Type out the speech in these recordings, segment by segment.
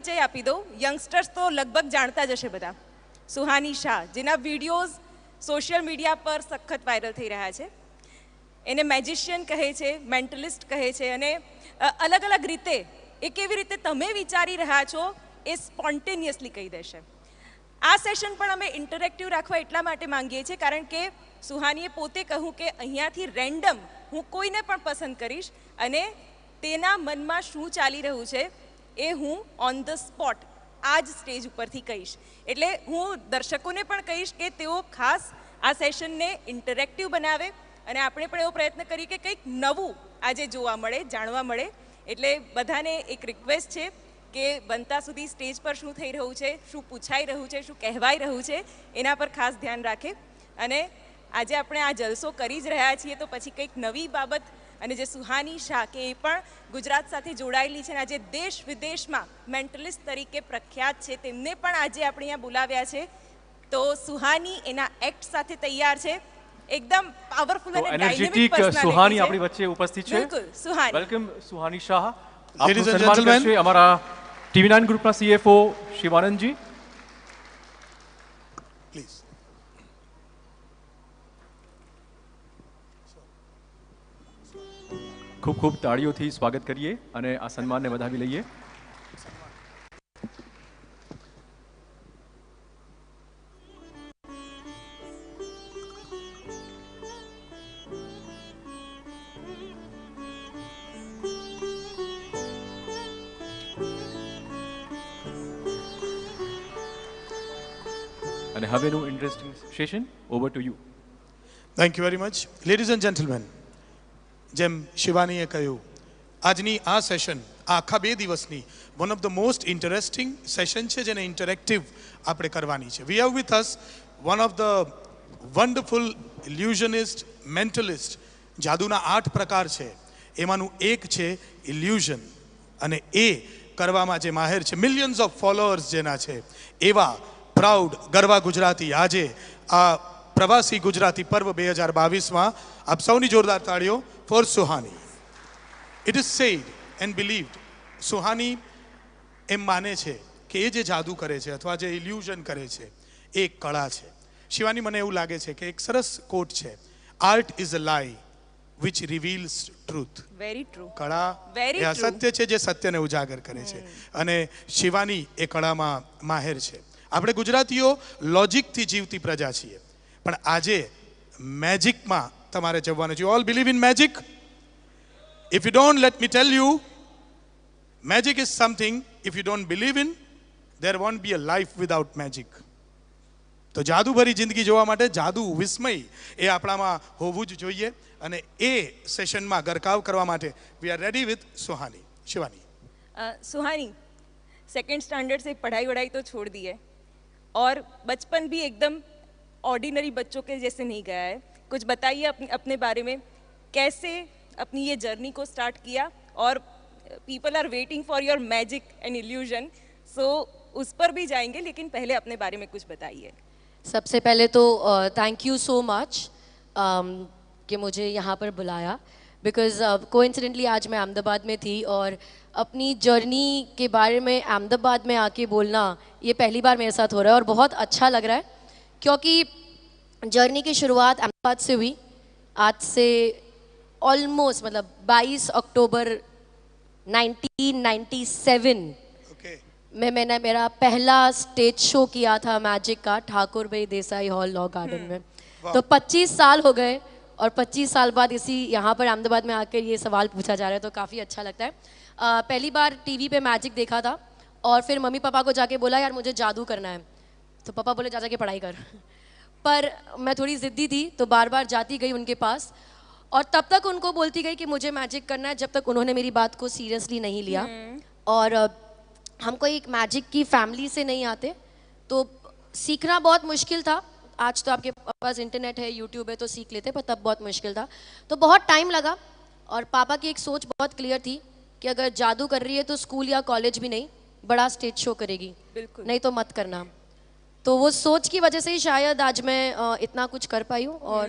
परिचय आपी दो। यंगस्टर्स तो लगभग जानता ज हशे बधा। सुहानी शाह जेना विडियोज सोशियल मीडिया पर सखत वायरल थई रह्या छे। एने મેજિશિયન કહે છે, મેન્ટલિસ્ટ કહે છે અને અલગ અલગ રીતે એ કેવી રીતે તમે વિચારી રહ્યા છો એ સ્પોન્ટેનિયસલી કહી દેશે. આ સેશન પણ અમે ઇન્ટરેક્ટિવ રાખવા એટલા માટે માંગીએ છીએ કારણ કે સુહાનીએ પોતે કહ્યું કે અહીંયાથી રેન્ડમ હું કોઈને પણ પસંદ કરીશ અને તેના મનમાં શું ચાલી રહ્યું છે એ હું ઓન ધ સ્પોટ આ જ સ્ટેજ ઉપરથી કહીશ. એટલે હું દર્શકોને પણ કહીશ કે તેઓ ખાસ આ સેશનને ઇન્ટરેક્ટિવ બનાવે અને આપણે પણ એવો પ્રયત્ન કરીએ કે કંઈક નવું આજે જોવા મળે, જાણવા મળે. એટલે બધાને એક રિક્વેસ્ટ છે કે બનતા સુધી સ્ટેજ પર શું થઈ રહ્યું છે, શું પૂછાઈ રહ્યું છે, શું કહેવાઈ રહ્યું છે એના પર ખાસ ધ્યાન રાખે. અને આજે આપણે આ જલસો કરી જ રહ્યા છીએ તો પછી કંઈક નવી બાબત અને જે સુહાની શાહ કે એ પણ ગુજરાત સાથે જોડાયેલી છે અને આજે દેશ વિદેશમાં મેન્ટલિસ્ટ તરીકે પ્રખ્યાત છે તેમને પણ આજે આપણે અહીંયા બોલાવ્યા છે. તો સુહાની એના એક્ટ સાથે તૈયાર છે. एकदम पावरफुल અને ડાયનેમિક પર્સનાલિટી સુહાની આપણી વચ્ચે ઉપસ્થિત છે. બિલકુલ સુહાની. વેલકમ સુહાની શાહ. આપનું સન્માન કરશે અમારા TV9 ગ્રુપના CFO શિવાનંદજી. પ્લીઝ. ખૂબ ખૂબ તાળીઓથી સ્વાગત કરીએ અને આ સન્માનને વધાવી લઈએ. અને હવેનું interesting session over to you. Thank you very much. Ladies and gentlemen, જેમ શિવાનીએ કહ્યું, આજની આ સેશન આખા 2 દિવસની one of the most interesting session છે જેને ઇન્ટરેક્ટિવ આપણે કરવાની છે. We have with us one of the wonderful illusionist, mentalist. જાદુના 8 પ્રકાર છે એમાંનું એક છે ઇલ્યુઝન અને એ કરવામાં જે માહેર છે, મિલિયન્સ ઓફ ફોલોઅર્સ જેના છે એવા પ્રાઉડ ગરવા ગુજરાતી આજે આ પ્રવાસી ગુજરાતી પર્વ 2022માં આપ સૌની જોરદાર તાળીઓ for Suhani. It is said and believed, Suhani એમ માને છે કે એ જે જાદુ કરે છે અથવા જે ઇલ્યુઝન કરે છે એ એક કળા છે. શિવાની, મને એવું લાગે છે કે એક સરસ કોટ છે, આર્ટ ઇઝ અ લાઈ વિચ રિવીલ્સ ટ્રુથ. Very true. કળા એ અસત્ય છે જે સત્યને ઉજાગર કરે છે અને શિવાની એ કળામાં માહેર છે. આપણે ગુજરાતીઓ લોજિકથી જીવતી પ્રજા છીએ પણ આજે મેજિકમાં તમારે જવાનું છે. You all believe in magic? If you don't, let me tell you, magic is something if you don't believe in, there won't be a life without magic. તો જાદુભરી જિંદગી જોવા માટે જાદુ, વિસ્મય એ આપણામાં હોવું જ જોઈએ અને એ સેશનમાં ગરકાવ કરવા માટે we are ready with Suhani. Shivani. Suhani, second standard से पढ़ाई वढ़ाई तो छोड़ दी है और बचपन भी एकदम ऑर्डिनरी बच्चों के जैसे नहीं गया है. कुछ बताइए अपने बारे में, कैसे अपनी ये जर्नी को स्टार्ट किया और people are waiting for your magic and illusion, so उस पर भी जाएंगे लेकिन पहले अपने बारे में कुछ बताइए. सबसे पहले तो थैंक यू सो मच कि मुझे यहाँ पर बुलाया, बिकॉज कोइंसिडेंटली आज मैं अहमदाबाद में थी और अपनी जर्नी के बारे में अहमदाबाद में आके बोलना ये पहली बार मेरे साथ हो रहा है और बहुत अच्छा लग रहा है क्योंकि जर्नी की शुरुआत अहमदाबाद से हुई. आज से ऑलमोस्ट मतलब 22 अक्टूबर 1997 मैंने मेरा पहला स्टेज शो किया था मैजिक का ठाकुर भाई देसाई हॉल लॉ गार्डन में. तो 25 साल हो गए और 25 साल बाद इसी यहाँ पर अहमदाबाद में आकर ये सवाल पूछा जा रहा है तो काफ़ी अच्छा लगता है. पहली बार टीवी पे मैजिक देखा था और फिर मम्मी पापा को जाके बोला यार मुझे जादू करना है, तो पापा बोले जा के पढ़ाई कर. पर मैं थोड़ी ज़िद्दी थी तो बार बार जाती गई उनके पास और तब तक उनको बोलती गई कि मुझे मैजिक करना है जब तक उन्होंने मेरी बात को सीरियसली नहीं लिया. और हम कोई एक मैजिक की फैमिली से नहीं आते तो सीखना बहुत मुश्किल था. आज तो आपके पास इंटरनेट है, यूट्यूब है तो सीख लेते, पर तब बहुत मुश्किल था. तो बहुत टाइम लगा और पापा की एक सोच बहुत क्लियर थी कि अगर जादू कर रही है तो स्कूल या कॉलेज भी नहीं, बड़ा स्टेज शो करेगी, बिल्कुल नहीं तो मत करना. तो वो सोच की वजह से ही शायद आज मैं इतना कुछ कर पाई हूँ और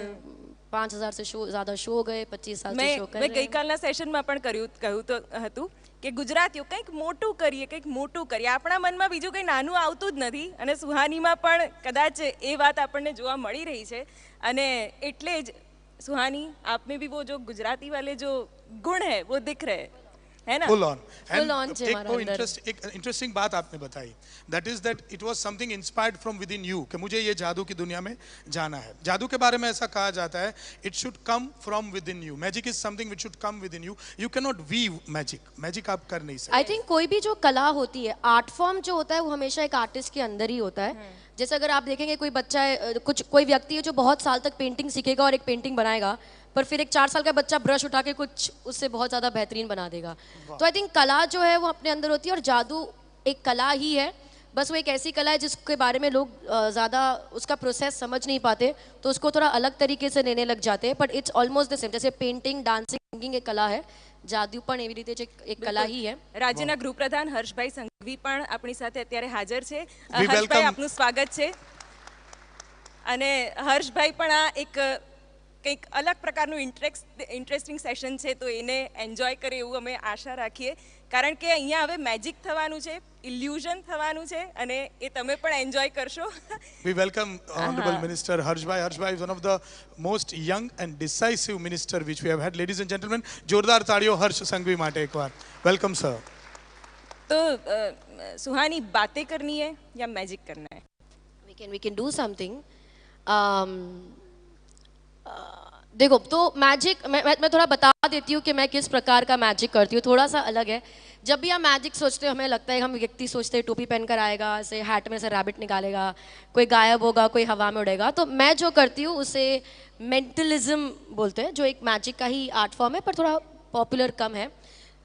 5000 से ज़्यादा शो गए, 25 साल से शो कर મેં रहे हैं। ગઈકાલના સેશનમાં પણ કહ્યું તો હતું કે ગુજરાતીઓ કંઈક મોટું કરીએ કંઈક મોટું કરીએ. આપણા મનમાં બીજું કંઈ નાનું આવતું જ નથી અને સુહાનીમાં પણ કદાચ એ વાત આપણને જોવા મળી રહી છે. અને એટલે જ सुहानी आप में भी वो जो गुजराती वाले जो गुण है वो दिख रहे हैं, है ना? Full on. Full on And છે एक મારા वो અંદર. एक इंटरेस्टिंग बात आपने बताई, that is that it was something inspired from within you कि मुझे ये जादू की दुनिया में जाना है. जादू के बारे में ऐसा कहा जाता है, it should come from within you. Magic is something which should come within you. You cannot weave magic. Magic आप कर नहीं सकते. आई थिंक कोई भी जो कला होती है, आर्ट फॉर्म जो होता है वो हमेशा एक आर्टिस्ट के अंदर ही होता है. जैसे अगर आप देखेंगे कोई बच्चा है, कोई व्यक्ति है जो बहुत साल तक पेंटिंग सीखेगा और एक पेंटिंग बनाएगा, पर फिर एक 4 साल का बच्चा ब्रश उठा के कुछ उससे बहुत ज़्यादा बेहतरीन बना देगा. तो आई थिंक कला जो है वो अपने अंदर होती है और जादू एक कला ही है. बस वो एक ऐसी कला है जिसके बारे में लोग ज़्यादा उसका प्रोसेस समझ नहीं पाते, तो उसको थोड़ा अलग तरीके से लेने लग जाते हैं. But it's almost the same. जैसे पेंटिंग, डांसिंग, सिंगिंग एक कला है, જાદુ પણ એવી રીતે એક કલા હી હે. રાજ્યના ગૃહપ્રધાન હર્ષભાઈ સંઘવી પણ આપણી સાથે અત્યારે હાજર છે. We Harshbhai welcome. આપનું સ્વાગત છે. અને હર્ષભાઈ પણ આ એક કંઈક અલગ પ્રકારનું ઇન્ટરેસ્ટિંગ સેશન છે, તો એને એન્જોય કરે એવું અમે આશા રાખીએ, કારણ કે અહીંયા હવે મેજિક થવાનું છે, ઇલ્યુઝન થવાનું છે, અને એ તમે પણ એન્જોય કરશો. We welcome Honorable Minister Harshbhai. Harshbhai is one of the most young and decisive minister which we have had. Ladies and gentlemen, जोरदार ताड़ियों हर्ष संघवी माटे एक बार. Welcome sir. तो सुहानी, बातें करनी है या मैजिक करना है? We can do something. देखो, तो मैजिक मैं थोड़ा बता देती हूँ कि मैं किस प्रकार का मैजिक करती हूँ. थोड़ा सा अलग है. जब भी हम मैजिक सोचते हैं, हमें लगता है हम व्यक्ति सोचते हैं टोपी पहन कर आएगा, ऐसे हैट में से रैबिट निकालेगा, कोई गायब होगा, कोई हवा में उड़ेगा. तो मैं जो करती हूँ उसे मेंटलिज्म बोलते हैं, जो एक मैजिक का ही आर्ट फॉर्म है पर थोड़ा पॉपुलर कम है,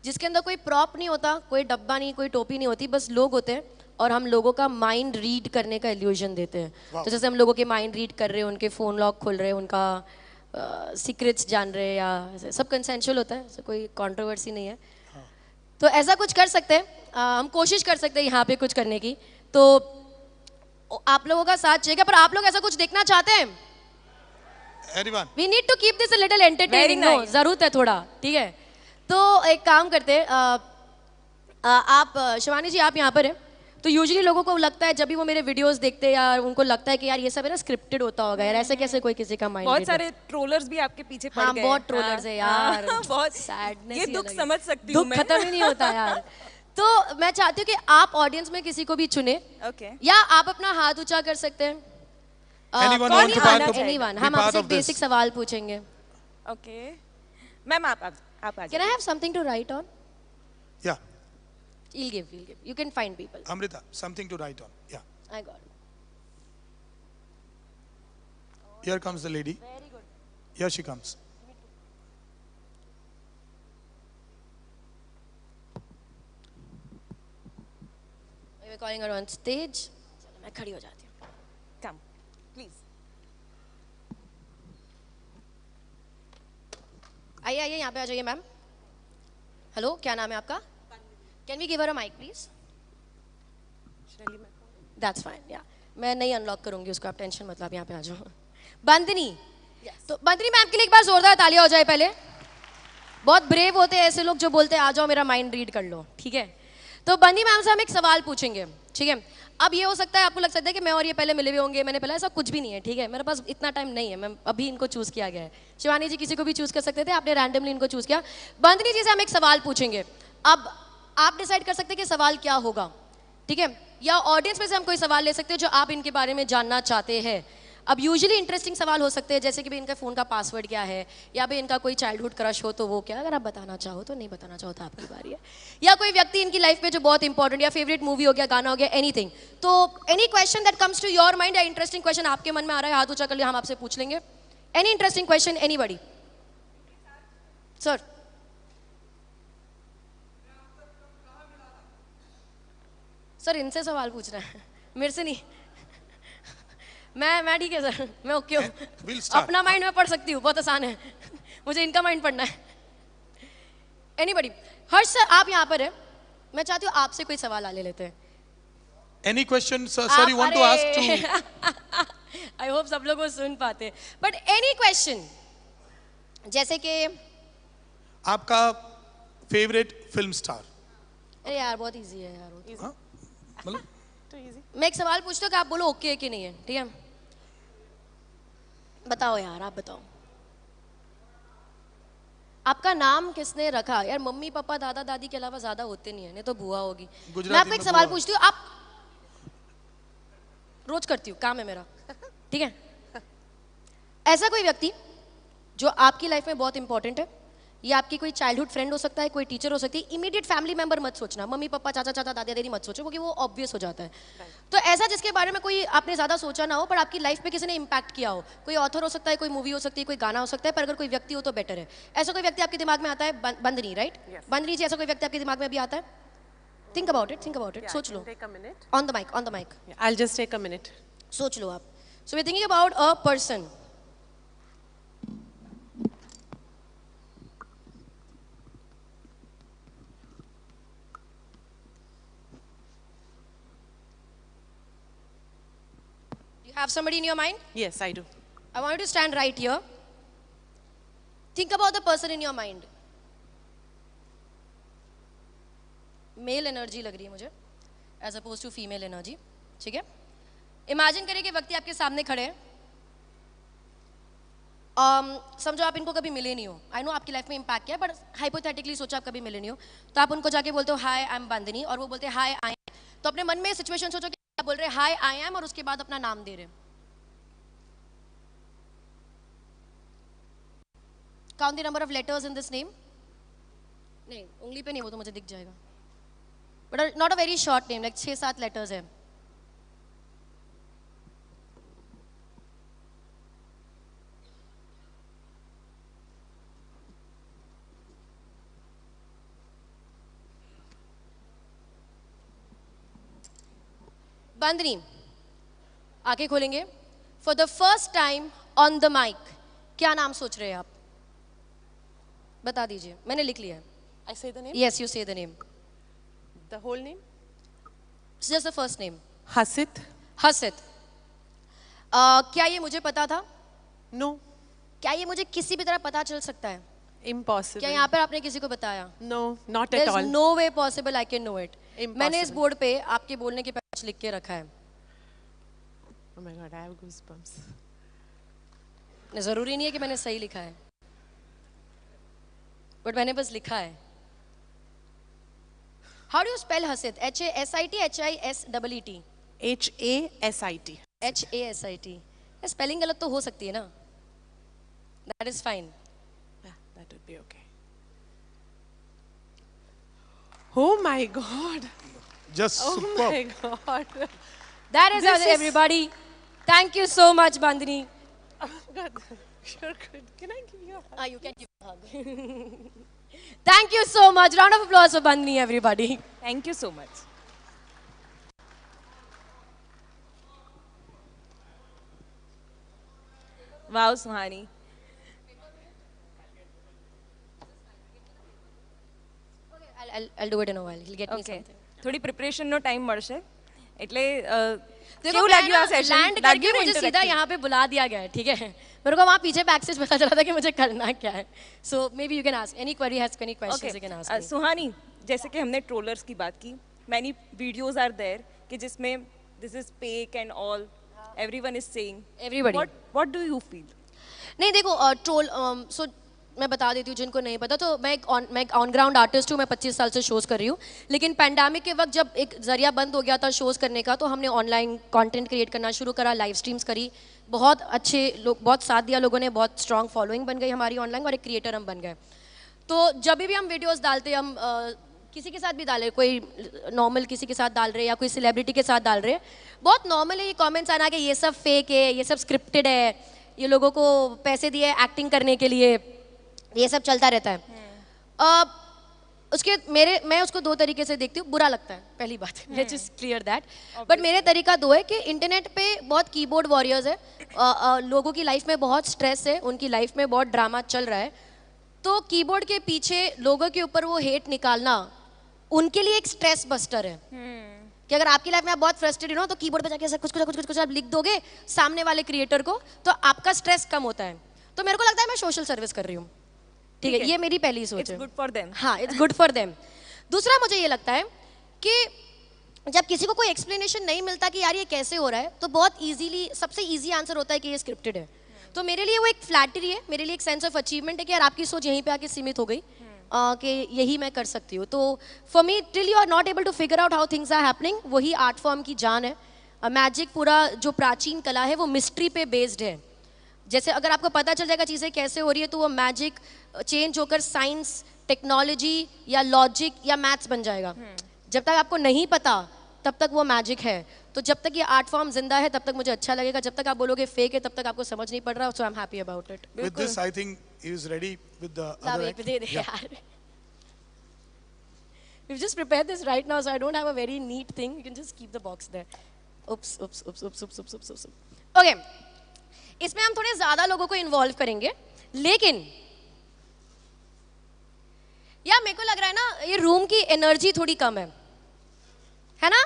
जिसके अंदर कोई प्रॉप नहीं होता, कोई डब्बा नहीं, कोई टोपी नहीं होती, बस लोग होते हैं और हम लोगों का माइंड रीड करने का इल्यूजन देते हैं. तो जैसे हम लोगों के माइंड रीड कर रहे हैं, उनके फ़ोन लॉक खोल रहे हैं, उनका सीक्रेट्स जान रहे हैं, या सब कंसेंशुअल होता है, कोई कंट्रोवर्सी नहीं है. तो ऐसा कुछ कर सकते हैं. हम कोशिश कर सकते हैं यहाँ पे कुछ करने की. तो आप लोगों का साथ चाहिए, पर आप लोग ऐसा कुछ देखना चाहते हैं? Everyone. We need to keep this a little entertaining. Very No, nice. ज़रूरत है थोड़ा, ठीक है. तो एक काम करते हैं, आप शिवानी जी आप यहाँ पर हैं. तो यूजुअली लोगों को लगता है जब भी वो मेरे वीडियोस देखते हैं यार, उनको लगता है कि यार ये सब है ना स्क्रिप्टेड होता होगा यार, ऐसे कैसे कोई किसी का माइंड. बहुत सारे ट्रोलर्स भी आपके पीछे पड़ हाँ, गए. बहुत ट्रोलर्स है यार. बहुत सैडनेस. ये दुख समझ सकती हूँ दुख मैं. खत्म ही नहीं होता यार. तो मैं चाहती हूँ कि आप ऑडियंस में किसी को भी चुने, ओके. या आप अपना हाथ ऊंचा कर सकते हैं. Anyone कौन want to आना part of- चाहिए? Anyone. be हम part आपसे of this? बेसिक सवाल पूछेंगे. ओके मैम, आप आ Can जाइए. I have something to write on? Yeah. We'll give. You can find people. Amrita, something to write on. Yeah. I got it. Here comes the lady. Very good. Here she comes. We're calling her on stage. चलो मैं खड़ी हो जाती हूँ. Come please. आइए आइए यहाँ पे आ जाइए मैम. हेलो, क्या नाम है आपका? Can we give her a mic please? That's fine. या मैं नहीं अनलॉक करूंगी उसको, आप टेंशन मतलब यहाँ पे आ जाओ. बंदनी. तो बंदनी मैम के लिए एक बार जोरदार तालियां हो जाए पहले. बहुत ब्रेव होते हैं ऐसे लोग जो बोलते हैं आ जाओ मेरा माइंड रीड कर लो, ठीक है. तो बंदी मैम से हम एक सवाल पूछेंगे, ठीक है. अब ये हो सकता है आपको लग सकता है कि मैं और ये पहले मिले हुए होंगे, मैंने पहले, ऐसा कुछ भी नहीं है, ठीक है. मेरे पास इतना टाइम नहीं है, मैं अभी इनको चूज किया गया है. शिवानी जी किसी को भी चूज कर सकते थे, आपने रैंडमली इनको चूज किया. बंदनी जी से हम एक सवाल पूछेंगे. अब आप डिसाइड कर सकते हैं कि सवाल क्या होगा, ठीक है, या ऑडियंस में से हम कोई सवाल ले सकते हैं जो आप इनके बारे में जानना चाहते हैं. अब यूजुअली इंटरेस्टिंग सवाल हो सकते हैं, जैसे कि भाई इनका फ़ोन का पासवर्ड क्या है, या भाई इनका कोई चाइल्डहुड क्रश हो तो वो क्या, अगर आप बताना चाहो तो. नहीं बताना चाहो तो आपकी बारी है. या कोई व्यक्ति इनकी लाइफ में जो बहुत इंपॉर्टेंट, या फेवरेट मूवी हो गया, गाना हो गया, एनीथिंग. तो any question that comes to your mind, या इंटरेस्टिंग क्वेश्चन आपके मन में आ रहा है, हाथ ऊंचा कर लिया, हम आपसे पूछ लेंगे. Any interesting question, anybody. Sir. Sir इनसे सवाल पूछ रहे हैं, मेरे से नहीं. मैं ठीक है सर, मैं ओके हूँ. We'll start. अपना माइंड मैं पढ़ सकती हूँ, बहुत आसान है. मुझे इनका माइंड पढ़ना है. एनीबॉडी. हर्ष सर आप यहाँ पर है, मैं चाहती हूँ आपसे कोई सवाल ले लेते हैं. Any question, sir? Sir, you want to ask to? I hope सब लोग वो सुन पाते. बट एनी क्वेश्चन जैसे कि आपका फेवरेट फिल्म स्टार? अरे यार बहुत इजी है यार। हाँ? मतलब मैं एक सवाल पूछता हूँ कि आप बोलो ओके है कि नहीं है, ठीक है? बताओ यार, आप बताओ। आपका नाम किसने रखा? यार मम्मी पापा दादा दादी के अलावा ज्यादा होते नहीं है, नहीं तो बुआ होगी। मैं आपको एक सवाल पूछती हूँ, आप रोज करती हूँ, काम है मेरा, ठीक है? ऐसा कोई व्यक्ति जो आपकी लाइफ में बहुत इंपॉर्टेंट है, ये आपकी कोई चाइल्डहुड फ्रेंड हो सकता है, कोई टीचर हो सकती है, इमीडिएट फैमिली मेंबर मत सोचना, मम्मी पापा चाचा चाचा दादा दादी मत सोचो, क्योंकि वो ऑब्वियस हो जाता है। तो ऐसा जिसके बारे में कोई आपने ज्यादा सोचा ना हो, पर आपकी लाइफ पे किसी ने इंपैक्ट किया हो, कोई ऑथर हो सकता है, कोई मूवी हो सकती है, कोई गाना हो सकता है, पर अगर कोई व्यक्ति हो तो बेटर है। ऐसा कोई व्यक्ति आपके दिमाग में आता है? बंदनी, राइट? बंदनी जी, ऐसा कोई व्यक्ति आपके दिमाग में भी आता है? थिंक अबाउट इट, सोच लो। On the mic. I'll just take a minute. सोच लो आप। So we are thinking about a person. Have somebody in your mind? Yes, I do. I want you to stand right here. Think about the person in your mind. Male energy लग रही है मुझे, as opposed to female energy. ठीक है? Imagine करिए कि व्यक्ति आपके सामने खड़े हैं. समझो आप इनको कभी मिले नहीं हो. I know आपकी लाइफ में इम्पैक्ट किया, but hypothetically सोचो आप कभी मिले नहीं हो, तो आप उनको जाके बोलते हो हाय आई एम बंदनी, और वो बोलते हैं हाय आई एम. तो अपने मन में सिचुएशन सोचो कि आप बोल रहे हैं हाय आई एम और उसके बाद अपना नाम दे रहे हैं. Count the number of letters in this name. नहीं, उंगली पे नहीं, वो तो मुझे दिख जाएगा. But not a very short name, like 6-7 letters है. बंदनी, आंखें खोलेंगे. For the first time on the mic, क्या नाम सोच रहे हैं आप? बता दीजिए, मैंने लिख लिया है. I say the name? Yes, you say the name. The whole name? It's just the first name. Hasit? हसित. क्या ये मुझे पता था? No. क्या ये मुझे किसी भी तरह पता चल सकता है? Impossible. क्या यहाँ पर आपने किसी को बताया? No, not at There's all. no way possible I can know it. Impossible. मैंने इस बोर्ड पे आपके बोलने के पहले कुछ लिख के रखा है. Oh my God, I have goosebumps. जरूरी नहीं है कि मैंने सही लिखा है, बट मैंने बस लिखा है. How do you spell हसित? H-A-S-I-T, H-I-S-E-E-T. H-A-S-I-T. H-A-S-I-T. Spelling गलत तो हो सकती है ना? That is fine. Yeah, that would be okay. Oh my God. Just Oh superb. my God. That is This is- everybody. Thank you so much, Bandhani. Oh God. You're good. Can I give you a hug? You can give a hug. Thank you so much. Round of applause for Bandhani, everybody. Thank you so much. Wow, Suhani. I'll do it in a while. He'll get me Okay. something. થોડી પ્રિપરેશનનો time મળશે એટલે देखो કેવું લાગ્યું આ session? Land करके मुझे सीधा यहाँ पे बुला दिया गया है, ठीक है? मेरे को वहाँ पीछे बैक स्टेज पता चला था कि मुझे करना क्या है. So maybe you can ask any query, has any questions you can ask me. सुहानी, जैसे कि हमने ट्रोलर्स की बात की, many videos are there कि जिसमें this is fake and all, everyone is saying. Everybody. What do you feel? नहीं देखो ट्रोल सो मैं बता देती हूँ जिनको नहीं पता, तो मैं एक ऑन ग्राउंड आर्टिस्ट हूँ. मैं 25 साल से शोज़ कर रही हूँ, लेकिन पैंडेमिक के वक्त जब एक जरिया बंद हो गया था शोज़ करने का, तो हमने ऑनलाइन कंटेंट क्रिएट करना शुरू करा, लाइव स्ट्रीम्स करी. बहुत अच्छे लोग, बहुत साथ दिया लोगों ने, बहुत स्ट्रॉन्ग फॉलोइंग बन गई हमारी ऑनलाइन, और एक क्रिएटर हम बन गए. तो जब भी हम वीडियोज़ डालते, हम किसी के साथ भी डाले, कोई नॉर्मल किसी के साथ डाल रहे या कोई सेलिब्रिटी के साथ डाल रहे, बहुत नॉर्मल है ये कमेंट्स आना कि ये सब फेक है, ये सब स्क्रिप्टेड है, ये लोगों को पैसे दिए एक्टिंग करने के लिए, ये सब चलता रहता है. मैं उसको दो तरीके से देखती हूँ. बुरा लगता है, पहली बात, let's just clear that. But मेरे तरीका दो है कि इंटरनेट पे बहुत कीबोर्ड वॉरियर्स है, लोगों की लाइफ में बहुत स्ट्रेस है, उनकी लाइफ में बहुत ड्रामा चल रहा है. तो कीबोर्ड के पीछे लोगों के ऊपर वो हेट निकालना उनके लिए एक स्ट्रेस बस्टर है. कि अगर आपकी लाइफ में आप बहुत फ्रस्ट्रेटेड हो, तो कीबोर्ड पे जाके ऐसा कुछ आप लिख दोगे सामने वाले क्रिएटर को, तो आपका स्ट्रेस कम होता है. तो मेरे को लगता है मैं सोशल सर्विस कर रही हूँ. ठीक है, ये मेरी पहली सोच इट्स है। Good for them. हाँ, इट्स गुड फॉर देम। दूसरा मुझे ये लगता है कि जब किसी को कोई एक्सप्लेनेशन नहीं मिलता कि यार ये कैसे हो रहा है, तो बहुत इजीली सबसे इजी आंसर होता है कि ये स्क्रिप्टेड है। तो मेरे लिए वो एक फ्लैटरी है, मेरे लिए एक सेंस ऑफ अचीवमेंट है कि यार आपकी सोच यहीं पे आके सीमित हो गई, कि यही मैं कर सकती हूँ। तो for me till you are not able to figure out how things are happening, वही आर्ट फॉर्म की जान है। मैजिक पूरा जो प्राचीन कला है वो मिस्ट्री पे बेस्ड है। जैसे अगर आपको पता चल जाएगा चीज़ें कैसे हो रही है, तो वो मैजिक चेंज होकर साइंस, टेक्नोलॉजी या लॉजिक या मैथ्स बन जाएगा। जब तक आपको नहीं पता तब तक वो मैजिक है। तो जब तक ये आर्ट फॉर्म जिंदा है तब तक मुझे अच्छा लगेगा, जब तक आप बोलोगे फेक है तब तक आपको समझ नहीं पड़ रहा। So I am happy about it. With this, I think he is ready with the other act. दे दे यार। We've just prepared this right now, so I don't have a very neat thing. You can just keep the box there. Oops, oops, oops, oops, oops, oops, oops, oops. Okay. इसमें हम थोड़े ज्यादा लोगों को involve करेंगे, लेकिन यार मेरे को लग रहा है ना ये रूम की एनर्जी थोड़ी कम है ना?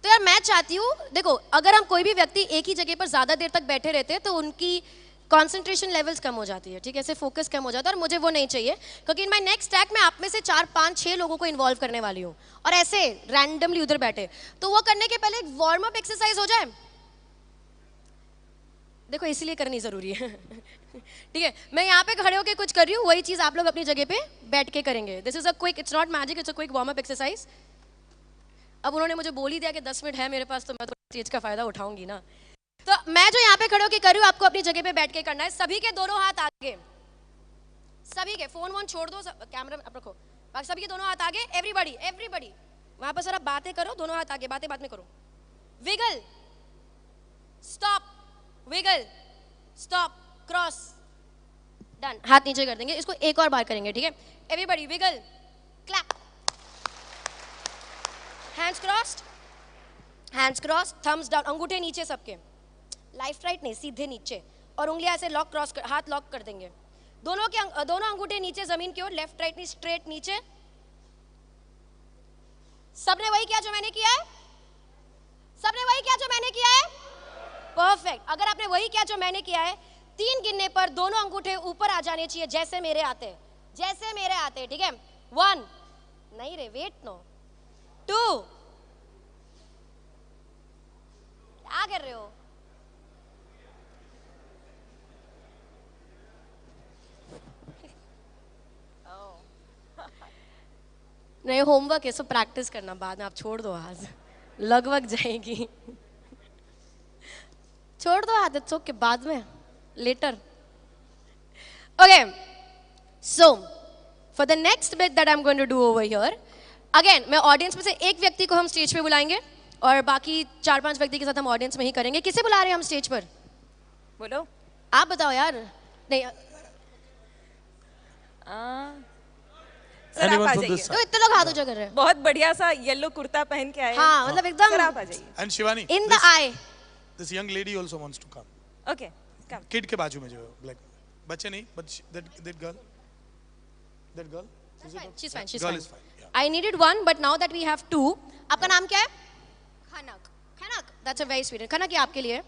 तो यार मैं चाहती हूँ, देखो अगर हम कोई भी व्यक्ति एक ही जगह पर ज्यादा देर तक बैठे रहते हैं तो उनकी कंसंट्रेशन लेवल्स कम हो जाती है, ठीक है, ऐसे फोकस कम हो जाता है, और मुझे वो नहीं चाहिए। क्योंकि इन माय नेक्स्ट ट्रैक में आप में से 4, 5, 6 लोगों को इन्वॉल्व करने वाली हूँ, और ऐसे रैंडमली उधर बैठे, तो वो करने के पहले एक वार्म अप एक्सरसाइज हो जाए। देखो इसलिए करनी जरूरी है। ठीक है, मैं यहाँ पे खड़े होकर कुछ कर रही हूँ, वही चीज आप लोग अपनी जगह पे बैठ के करेंगे। This is a quick, it's not magic, it's a quick warm up exercise. अब उन्होंने मुझे बोल ही दिया कि 10 मिनट है मेरे पास, तो मैं तो चीज का फायदा उठाऊंगी ना। तो मैं जो यहाँ पे खड़े होकर कर रही हूँ, आपको अपनी जगह पे बैठ के करना है। सभी के दोनों हाथ आगे, सभी के फोन वोन छोड़ दो, कैमरा आप रखो, बाकी सभी के दोनों हाथ आगे। एवरीबॉडी एवरीबॉडी वहां पर सारा बातें करो, दोनों हाथ आगे, बातें बाद में करो। Wiggle, stop, wiggle, stop, cross, done. हाथ नीचे कर देंगे, इसको एक और बार करेंगे, ठीक है। Everybody wiggle, clap, hands crossed, hands cross, thumbs down, अंगूठे नीचे सबके, लेफ्ट राइट नहीं, सीधे नीचे, और उंगलियां ऐसे लॉक, क्रॉस कर, हाथ लॉक कर देंगे। दोनों अंगूठे नीचे जमीन की ओर, लेफ्ट राइट नहीं, स्ट्रेट नीचे। सबने वही किया जो मैंने किया है? सबने वही किया जो मैंने किया है? परफेक्ट। अगर आपने वही किया जो मैंने किया है, 3 गिनने पर दोनों अंगूठे ऊपर आ जाने चाहिए, जैसे मेरे आते हैं, जैसे मेरे आते हैं, ठीक है। 1 नहीं रे, वेट नो, 2, क्या कर रहे हो? नहीं, होमवर्क है, सो प्रैक्टिस करना बाद में, आप छोड़ दो, आज लगभग जाएगी। छोड़ दो आदत, सो के बाद में later. Okay, so for the next bit that I am going to do over here, again मैं ऑडियंस में से एक व्यक्ति को हम स्टेज पे बुलाएंगे, और बाकी 4-5 व्यक्ति के साथ हम ऑडियंस में ही करेंगे। किसे बुला रहे हैं हम स्टेज पर? बोलो, आप बताओ यार। नहीं, सर आप Anyone आ from जाइए। this तो इतने लोग हाथ ऊंचा कर रहे हैं। बहुत बढ़िया सा येलो कुर्ता पहन के आए। हाँ, मतलब एकदम सर आप आ जाइए। And Shivani, in the I. this young lady also wants to come. Okay, come. Kid के बाजू में जो black, बच्चे नहीं, but that girl, that girl. Is it okay? She's fine, she's Girl fine. is fine. Yeah. I needed 1, but now that we have 2, आपका नाम क्या है? खनक। खनक, that's a very sweet name. खनक, ये आपके लिए।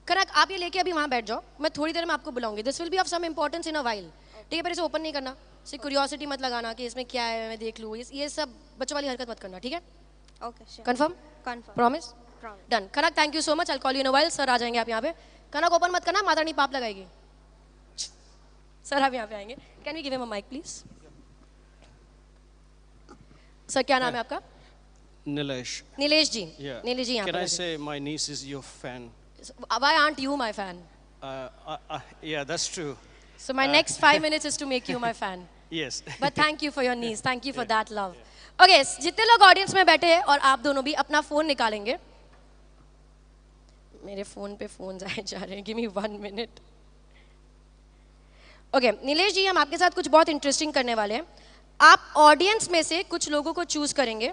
खनक, आप ये लेके अभी वहाँ बैठ जाओ, मैं थोड़ी देर में आपको बुलाऊंगी। This will be of some importance in a while. ठीक है, पर इसे ओपन नहीं करना, इसे क्यूरियोसिटी मत लगाना कि इसमें क्या है, मैं देख लूँ, ये सब बच्चों वाली हरकत मत करना, ठीक है? Okay, sure. Confirm? Confirm. Promise? Promise. Done. Khanak, thank you so much, I call you in a while. Sir आ जाएंगे आप यहाँ पे। खनक, ओपन मत करना, माता रानी पाप लगाएगी। सर आप यहाँ पे आएंगे। Can we give him a mic please? Sir क्या नाम है आपका? Nilesh. नीलेश जी। Yeah. नीलेश जी यहाँ Can पर I आ जाइए। say my niece is your fan? Why aren't you my fan? Yeah, that's true. So my next 5 minutes is to make you my fan. Yes. But thank you for your niece. Thank you for that love. Okay, जितने लोग audience में बैठे हैं और आप दोनों भी अपना फोन निकालेंगे। मेरे फोन पे फोन आए जा रहे हैं। Give me 1 minute. Okay, Nilesh जी, हम आपके साथ कुछ बहुत इंटरेस्टिंग करने वाले हैं। आप ऑडियंस में से कुछ लोगों को चूज करेंगे।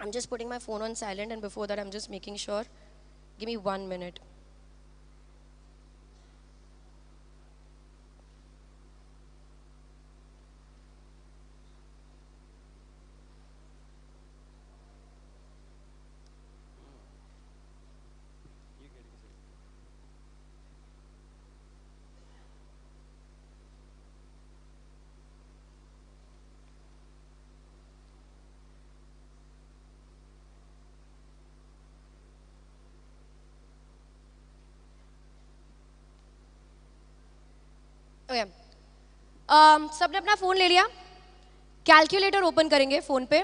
I'm just putting my phone on silent, and before that I'm just making sure. Give me 1 minute. Okay. सबने अपना फोन ले लिया, कैलकुलेटर ओपन करेंगे फोन पे.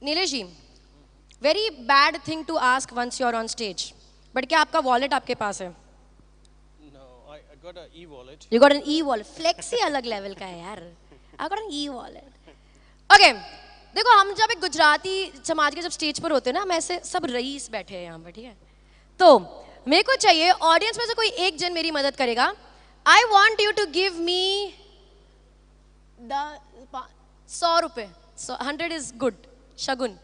Nilesh ji, very bad thing to ask once you are on stage, but क्या आपका wallet आपके पास है? No, I got an e-wallet. You got an e-wallet. Flex ही अलग लेवल का है यार. I got an e-wallet. Okay. देखो हम जब एक गुजराती समाज के जब स्टेज पर होते हैं ना, हम ऐसे सब रईस बैठे हैं यहाँ पर, ठीक है? तो मेरे को चाहिए ऑडियंस में से कोई एक जन मेरी मदद करेगा. I want you to give me 100 रुपए. 100 is good. शगुन.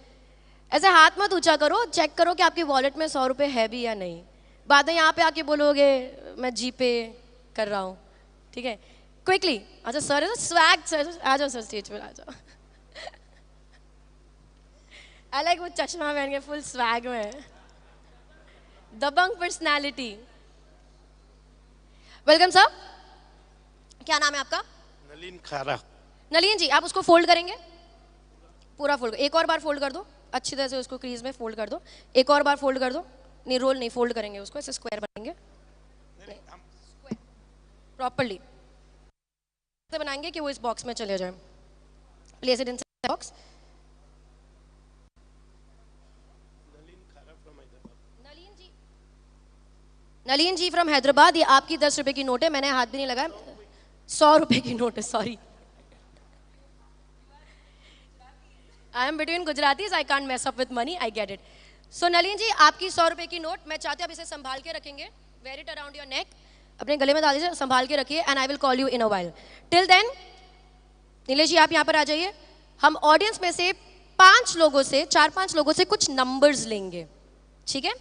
ऐसे हाथ मत ऊंचा करो, चेक करो कि आपके वॉलेट में 100 रुपए है भी या नहीं. बाद में यहाँ पे आके बोलोगे मैं जीपे कर रहा हूँ, ठीक है? क्विकली. अच्छा सर, स्वैग सर, आ जाओ सर स्टेज पर आ जाओ. आई लाइक वो चश्मा पहन के फुल स्वैग में, दबंग पर्सनालिटी. Welcome sir. क्या नाम है आपका? नलिन खारा. नलिन जी, आप उसको फोल्ड करेंगे, पूरा फोल्ड. एक और बार फोल्ड कर दो, अच्छी तरह से उसको क्रीज में फोल्ड कर दो. एक और बार फोल्ड कर दो. नहीं, रोल नहीं, फोल्ड करेंगे उसको, ऐसे स्क्वायर बनेंगे प्रॉपर्ली बनाएंगे कि वो इस बॉक्स में चले जाए. Place it in box. Nalin ji from Hyderabad. ये आपकी 10 रुपए की नोट है, मैंने हाथ भी नहीं लगाया. 100 रुपए की नोट है, sorry. I am between Gujaratis, I can't mess up with money, I get it. So Nalin ji, आपकी 100 रुपए की नोट, मैं चाहती हूँ आप इसे संभाल के रखेंगे. Wear it around your neck, अपने गले में डाल दीजिए, संभाल के रखिए. And I will call you in a while. Till then Nilesh ji, आप यहाँ पर आ जाइए. हम ऑडियंस में से 4-5 लोगों से कुछ नंबर्स लेंगे, ठीक है?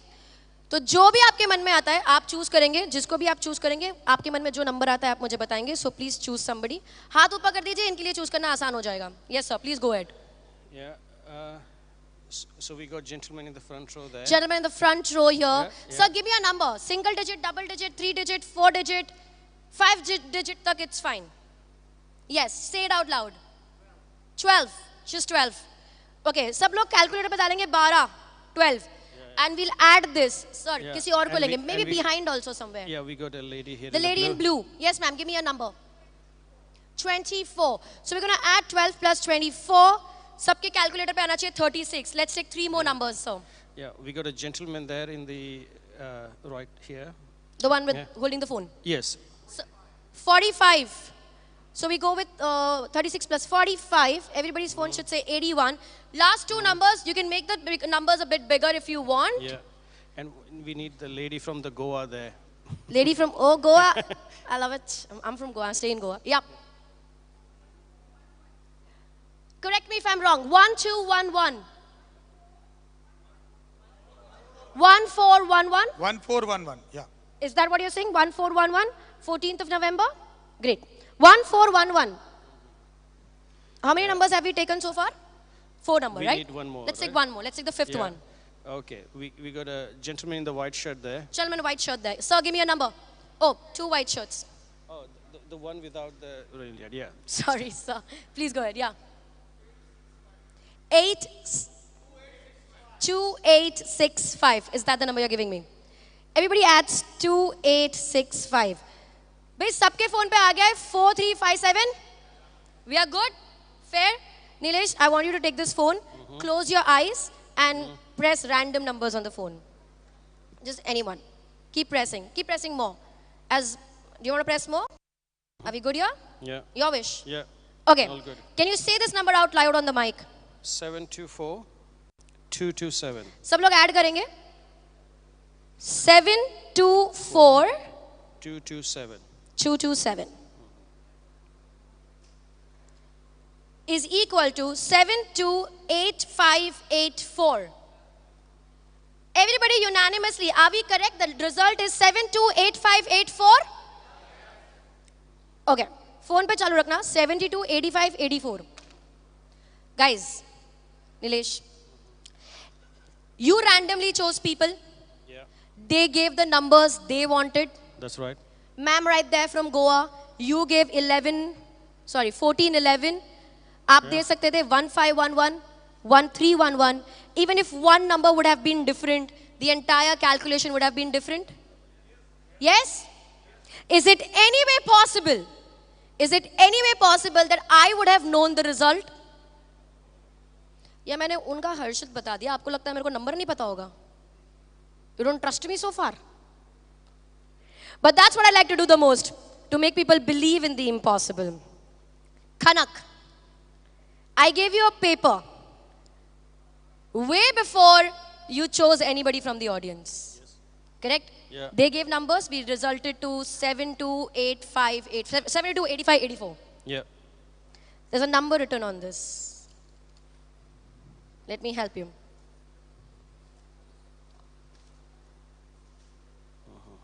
तो जो भी आपके मन में आता है आप चूज करेंगे. जिसको भी आप चूज करेंगे, आपके मन में जो नंबर आता है आप मुझे बताएंगे. So please choose somebody. हाथ ऊपर कर दीजिए, इनके लिए चूज करना आसान हो जाएगा. Yes sir, please go ahead. Yeah. So we got gentlemen in the front row there. Gentlemen in the front row here. Yeah. Sir, give me a number. Single digit, double digit, 3 digit, 4 digit, 5 digit tak it's fine. Yes, say it out loud. 12. Just 12. Okay, सब लोग calculator पे डालेंगे 12, 12. And we'll add this. Sir, Yeah. किसी और को लेंगे. Maybe behind also somewhere. Yeah, we got a lady here. The lady in blue. Yes, ma'am. Give me a number. 24. So we're going to add 12 plus 24. सबके calculator पे आना चाहिए 36. Let's take 3 more numbers, sir. Yeah, we got a gentleman there in the right here. The one with Yeah. holding the phone. Yes. So, 45. So we go with 36 plus 45. Everybody's phone should say 81. Last 2 numbers, you can make the numbers a bit bigger if you want. Yeah. And we need the lady from the Goa there. Lady from Goa. I love it. I'm from Goa. I stay in Goa. Yeah. Correct me if I'm wrong. 1211. 1411. 1411. Yeah. Is that what you're saying? 1411? 14th of November? Great. 1411. How many numbers have we taken so far? 4 numbers, We right? need one more, Let's take right? one more. Let's take the 5th Yeah. one. Okay, we got a gentleman in the white shirt there. Gentleman in white shirt there. Sir, give me a number. Oh, 2 white shirts. Oh, the one without the rail, yeah. Sorry, sir. Please go ahead. Yeah. 2865. Is that the number you're giving me? Everybody adds 2865. भाई सबके phone पे आ गया है 4357. We are good? Fair? Nilesh, I want you to take this phone, close your eyes and press random numbers on the phone. Just anyone. Keep pressing. Keep pressing more. Do you want to press more? Are we good here? Yeah. Your wish. Yeah. Okay. All good. Can you say this number out loud on the mic? 724 227. सब लोग add करेंगे. 724 227. 227 is equal to 728584. Everybody unanimously, are we correct? The result is 728584. Okay, phone पे चालू रखना. 728584. Guys, Nilesh, you randomly chose people. Yeah. They gave the numbers they wanted. That's right. Ma'am right there from Goa, you gave 1411. आप दे सकते थे 1511, 1311. Even if one number would have been different, the entire calculation would have been different. Yes? Is it any way possible? Is it any way possible that I would have known the result? या मैंने उनका हर्षित बता दिया, आपको लगता है मेरे को नंबर नहीं पता होगा? You don't trust me so far. But that's what I like to do the most, to make people believe in the impossible. Khanak, I gave you a paper way before you chose anybody from the audience. Yes. Correct? Yeah. They gave numbers, we resulted to 72, 85, 84. Yeah. There's a number written on this. Let me help you. Uh-huh.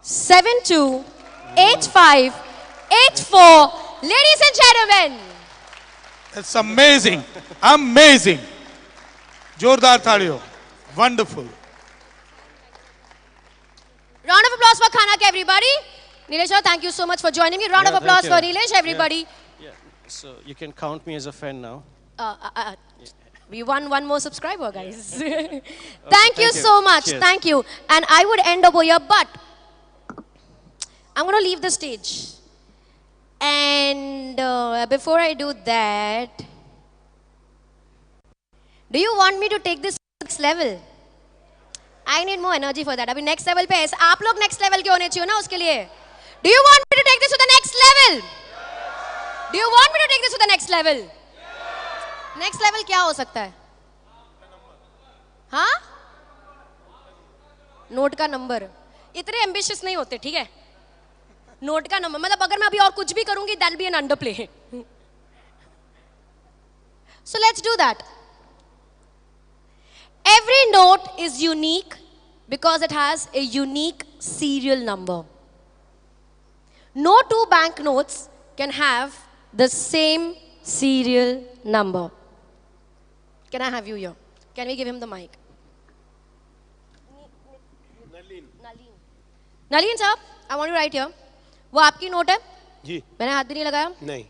728584. Ladies and gentlemen. It's amazing. Amazing. जोरदार तालियों. Wonderful. Round of applause for Khanak, everybody. Nilesh, thank you so much for joining me. Round of applause for Nilesh, everybody. Yeah. So you can count me as a fan now. We won one more subscriber, guys. Thank you so much. Cheers. Thank you. And I would end over here, but I'm going to leave the stage. And before I do that, do you want me to take this to the next level? I need more energy for that. अभी next level पे ऐसा आप लोग next level के होने चाहिए ना उसके लिए. Do you want me to take this to the next level? Do you want me to take this to the next level? Next level क्या हो सकता है? हाँ? नोट का नंबर. इतने ambitious नहीं होते, ठीक है? नोट का नंबर मतलब अगर मैं अभी और कुछ भी करूंगी that'll be an underplay. So let's do that. Every note is unique because it has a unique serial number. No two banknotes can have the same serial number. Can I have you here? Can we give him the mic? Nalin sir, I want you right here. वो आपकी note है? जी. मैंने हाथ भी नहीं लगाया? नहीं.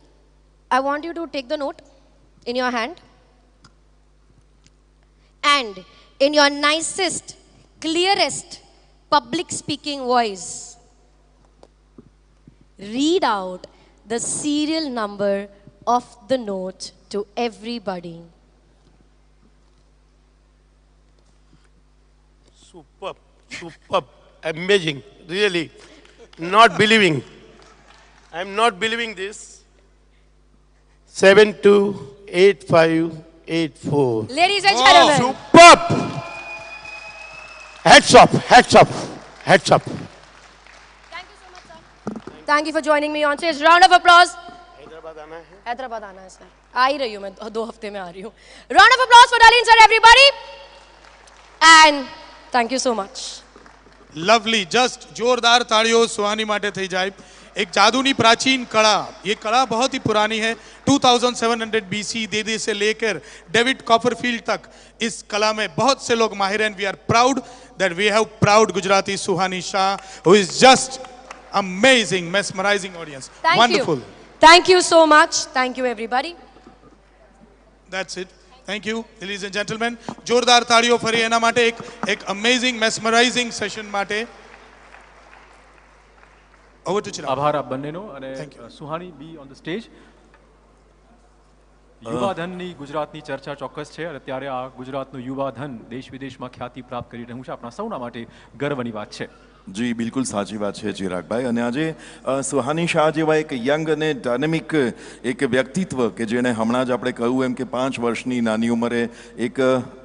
I want you to take the note in your hand. And in your nicest, clearest public speaking voice, read out the serial number of the note to everybody. Superb. Superb. Amazing. Really. Not believing. I'm not believing this. 728584. Ladies and gentlemen. Superb. Hats off. Hats off. Hats off. Thank you so much, sir. Thank you for joining me on stage. Round of applause. Hyderabad आना है. हैदराबाद आना है sir. आ ही रही हूँ मैं 2 हफ्ते में आ रही हूँ. Round of applause for Nalin sir, everybody. And thank you so much. Lovely. Just जोरदार तालियों सुहानी माटे थई जाए. एक जादूनी प्राचीन कला. ये कला बहुत ही पुरानी है. 2700 BC देदी से लेकर डेविड कॉपरफील्ड तक इस कला में बहुत से लोग माहिर हैं. We are proud that we have proud Gujarati Suhani Shah, who is just amazing, mesmerizing audience. Thank Wonderful. you. Thank you so much. Thank you, everybody. That's it. Thank you, ladies and gentlemen. जोरदार तालियों फरी एना माटे एक amazing, mesmerizing session माटे. Over to Chirag. આભાર આપ બંનેનો અને Suhani be on the stage. યુવાધનની ગુજરાતની ચર્ચા ચોક્કસ છે અને ત્યારે આ ગુજરાતનું યુવાધન દેશ વિદેશમાં ખ્યાતિ પ્રાપ્ત કરી રહ્યું છે. આપણા સૌના માટે ગર્વની વાત છે. જી બિલકુલ સાચી વાત છે ચિરાગભાઈ. અને આજે સુહાની શાહ જેવા એક યંગ અને ડાયનેમિક એક વ્યક્તિત્વ કે જેણે હમણાં જ આપણે કહ્યું એમ કે 5 વર્ષની નાની ઉંમરે એક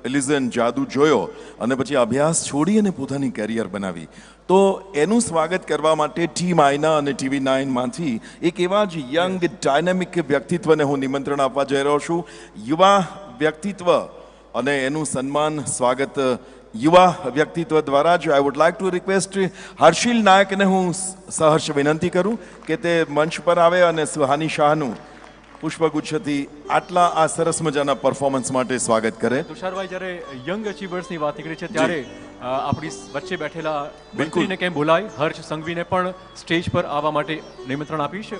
ઇલ્યુઝન જાદુ જોયો અને પછી અભ્યાસ છોડી અને પોતાની કેરિયર બનાવી. તો એનું સ્વાગત કરવા માટે ટીમ આઈના અને TV9 માંથી એક એવા જ યંગ ડાયનેમિક વ્યક્તિત્વને હું નિમંત્રણ આપવા જઈ રહ્યો છું. યુવા વ્યક્તિત્વ અને એનું સન્માન સ્વાગત યુવા વ્યક્તિત્વ દ્વારા જ. I would like to request Harshil નાયકને હું સહર્ષ વિનંતી કરું કે તે મંચ પર આવે અને સુહાની શાહનું પુષ્પગુચ્છથી આટલા આ સરસ મજાના પરફોર્મન્સ માટે સ્વાગત કરે. તુષારભાઈ, જ્યારે યંગ અચીવર્સની વાત નીકળી છે ત્યારે આપણી વચ્ચે બેઠેલા મંત્રીને કેમ બોલાય, હર્ષ સંઘવીને પણ સ્ટેજ પર આવવા માટે નિમંત્રણ આપીશ. હર્ષ